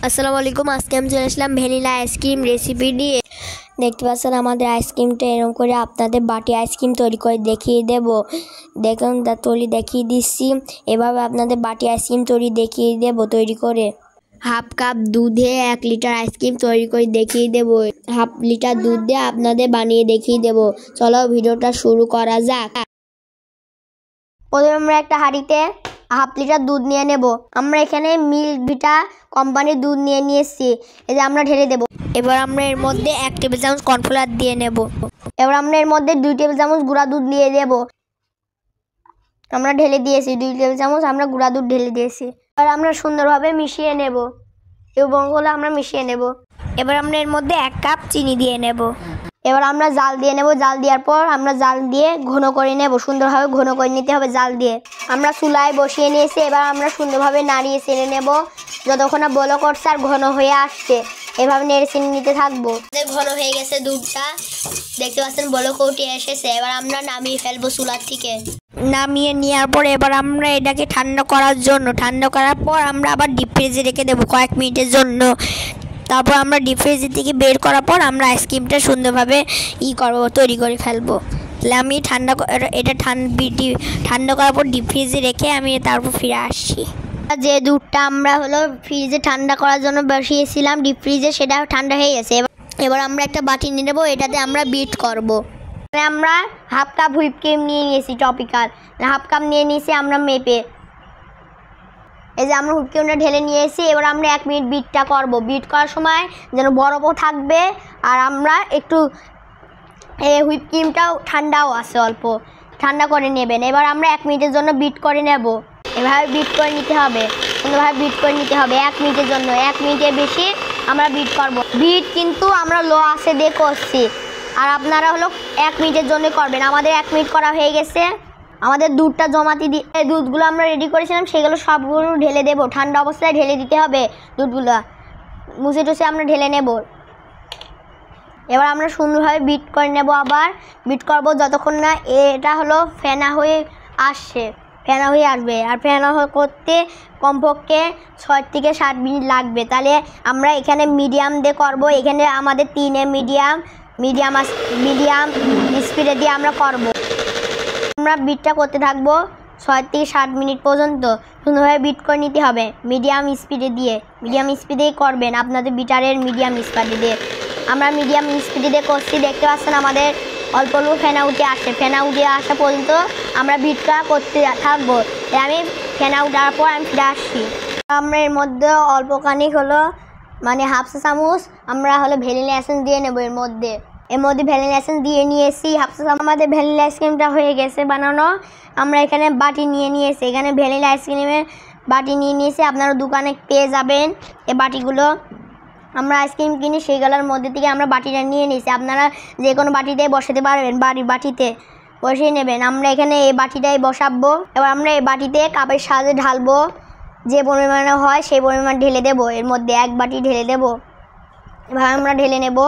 আসসালামু আলাইকুম। আজকে আমি চলে আসলাম ভ্যানিলা আইসক্রিম রেসিপি নিয়ে। দেখতে পাচ্ছেন আমাদের আইসক্রিমটা এরকম করে আপনাদের বাটি আইসক্রিম তৈরি করে দেখিয়ে দেব। দেখুন তৈরি দেখিয়ে দিচ্ছি। এভাবে আপনাদের বাটি আইসক্রিম দেখিয়ে দেব তৈরি করে। হাফ কাপ দুধে 1 লিটার আইসক্রিম তৈরি করে দেখিয়ে দেব। হাফ লিটার দুধ দিয়ে আপনাদের বানিয়ে দেখিয়ে দেব। চলো ভিডিওটা শুরু করা যাক। প্রথমে আমরা একটা হাঁড়িতে হাফ লিটার দুধ নিয়ে নেব। আমরা এখানে মিল্ক ভিটা কোম্পানির দুধ নিয়ে নিয়েছি। এই যে আমরা ঢেলে দেব। এবার আমরা এর মধ্যে 1 টেবিল চামচ কর্নফ্লাওয়ার দিয়ে নেব। এবার আমরা এর মধ্যে 2 টেবিল চামচ গুঁড়া দুধ দিয়ে দেব। আমরা ঢেলে দিয়েছি 2 টেবিল চামচ আমরা গুঁড়া দুধ ঢেলে দিয়েছি। এবার আমরা সুন্দরভাবে মিশিয়ে নেব। এবং আমরা মিশিয়ে নেব। এবার আমরা এর মধ্যে 1 কাপ চিনি দিয়ে নেব। এবার আমরা জাল দিয়ে নেব। জাল দেওয়ার পর আমরা জাল দিয়ে ঘন করে নেব। সুন্দরভাবে ঘন করে নিতে হবে জাল দিয়ে। আমরা চুলায় বসিয়ে নিয়েছি। এবার আমরা সুন্দরভাবে নাড়িয়ে চেড়ে নেব যতক্ষণ না বলক করছে আর ঘন হয়ে আসছে। এভাবে নেড়ে চেড়ে নিতে থাকবো। ঘন হয়ে গেছে দুধটা, দেখতে পাচ্ছেন বলক উঠে এসেছে। এবার আমরা নামিয়ে ফেলবো চুলার থেকে। নামিয়ে নেওয়ার পর এবার আমরা এটাকে ঠান্ডা করার পর আমরা আবার ডিপ ফ্রিজে রেখে দেবো কয়েক মিনিটের জন্য। তারপর আমরা ডিপ ফ্রিজ থেকে বের করার পর আমরা আইসক্রিমটা সুন্দরভাবে তৈরি করে ফেলবো। তাহলে আমি ঠান্ডা করার পর ডিপ ফ্রিজে রেখে আমি তারপর ফিরে আসছি। যে দুধটা আমরা ফ্রিজে ঠান্ডা করার জন্য বসিয়েছিলাম ডিপ ফ্রিজে, সেটা ঠান্ডা হয়ে গেছে। এবার আমরা একটা বাটি নিয়ে নেবো। এটাতে আমরা বিট করব। আমরা হাফ কাপ হুইপ ক্রিম নিয়ে নিয়েছি টপিক্যাল। হাফ কাপ নিয়ে নিয়েছি আমরা মেপে। এই যে আমরা হুইপ ক্রিমটা ঢেলে নিয়েছি। এবার আমরা 1 মিনিট বিটটা করব। বিট করার সময় যেন বরফও থাকবে আর আমরা একটু হুইপ ক্রিমটাও ঠান্ডাও আছে, অল্প ঠান্ডা করে নেবেন। এবার আমরা 1 মিনিটের জন্য বিট করে নেব। এভাবে বিট করে নিতে হবে, সুন্দরভাবে বিট করে নিতে হবে 1 মিনিটের জন্য। 1 মিনিটের বেশি আমরা বিট করব। বিট কিন্তু আমরা লো আঁচে দিয়ে করছি, আর আপনারা 1 মিনিটের জন্য করবেন। আমাদের 1 মিনিট করা হয়ে গেছে। আমাদের দুধটা জমাতে দিয়ে দুধগুলো আমরা রেডি করেছিলাম সেগুলো সবগুলো ঢেলে দেব। ঠান্ডা অবস্থায় ঢেলে দিতে হবে দুধগুলো। মুছে টুছে আমরা ঢেলে নেব। এবার আমরা সুন্দরভাবে বিট করে নেব। আবার বিট করব যতক্ষণ না এটা ফেনা হয়ে আসছে, ফেনা হয়ে আসবে। আর ফেনা করতে কমপক্ষে 6 থেকে 7 মিনিট লাগবে। তাহলে আমরা এখানে মিডিয়াম দিয়ে করব। এখানে আমাদের 3-এ মিডিয়াম স্পিডে দিয়ে আমরা করব। আমরা বিটটা করতে থাকবো 6 থেকে 7 মিনিট পর্যন্ত। সুন্দরভাবে বিট করে নিতে হবে মিডিয়াম স্পিডেই করবেন আপনাদের বিটারের মিডিয়াম স্পিডে দিয়ে। আমরা মিডিয়াম স্পিডে দিয়ে করছি। দেখতে পাচ্ছেন আমাদের অল্প অল্প ফেনা উঠে আসে। ফেনা উঠে আসা পর্যন্ত আমরা বিটটা করতে থাকবো। আমি ফেনা উঠার পর আমি ফিরে আসছি। আমরা এর মধ্যে অল্প খানিক মানে হাফ চা চামচ আমরা ভ্যানিলা এসেন্স দিয়ে নেবো। এর মধ্যে ভ্যানিলা এসেন্স দিয়ে নিয়েছি হাফ চা চামচ। আমাদের ভ্যানিলা আইসক্রিমটা হয়ে গেছে বানানো। আমরা এখানে বাটি নিয়ে নিয়েছি। এখানে ভ্যানিলা আইসক্রিমের বাটি নিয়ে নিয়েছি। আপনারা দোকানে পেয়ে যাবেন এই বাটিগুলো। আমরা আইসক্রিম কিনি সেইগুলোর মধ্যে থেকে আমরা বাটিটা নিয়ে নিয়েছি। আপনারা যে কোনো বাটিতে বসাতে পারবেন, বাটিতে বসিয়ে নেবেন। আমরা এখানে এই বাটিটাই বসাবো। এবার আমরা এই বাটিতে কাপের সাহায্যে ঢালবো। যে পরিমাণে হয় সেই পরিমাণ ঢেলে দেবো। এর মধ্যে 1 বাটি ঢেলে দেবো। এভাবে আমরা ঢেলে নেব।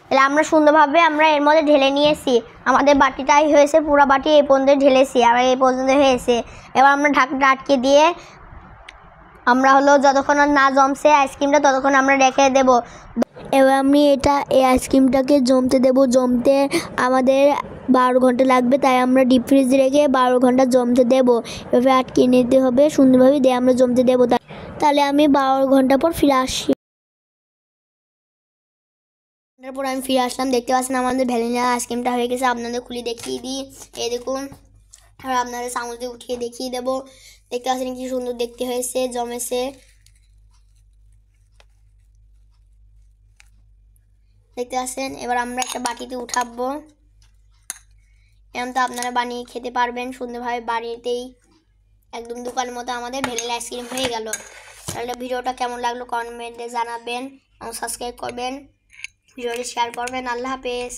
তাহলে আমরা সুন্দরভাবে এর মধ্যে ঢেলে নিয়েছি। আমাদের বাটিটাই হয়েছে, পুরো বাটি এই পর্যন্ত ঢেলেছি আর এই পর্যন্ত হয়েছে। এবার আমরা ঢাকনা আটকে দিয়ে আমরা যতক্ষণ না জমছে আইসক্রিমটা ততক্ষণ আমরা রেখে দেব। এবার আমি এই আইসক্রিমটাকে জমতে দেব। জমতে আমাদের 12 ঘন্টা লাগবে, তাই আমরা ডিপ ফ্রিজে রেখে 12 ঘন্টা জমতে দেবো। এভাবে আটকে নিতে হবে সুন্দরভাবে দিয়ে আমরা জমতে দেবো। তাহলে আমি 12 ঘন্টা পর ফিরে আসি। তারপর আমি ফিরে আসলাম। দেখতে পাচ্ছেন আমাদের ভ্যানিলা আইসক্রিমটা হয়ে গেছে। আপনাদের খুলে দেখিয়ে দিই। এই দেখুন। আর আপনাদের চামচ দিয়ে উঠিয়ে দেখিয়ে দেবো। দেখতে পাচ্ছেন কি সুন্দর দেখতে হয়েছে, জমেছে। দেখতে পাচ্ছেন। এবার আমরা একটা বাটিতে উঠাবো। এরকম তো আপনারা বানিয়ে খেতে পারবেন সুন্দরভাবে বাড়িতেই। একদম দোকানের মতো আমাদের ভ্যানিলা আইসক্রিম হয়ে গেল। তাহলে ভিডিওটা কেমন লাগলো কমেন্টে জানাবেন এবং সাবস্ক্রাইব করবেন, ভিডিওটি শেয়ার করবেন। আল্লাহ হাফেজ।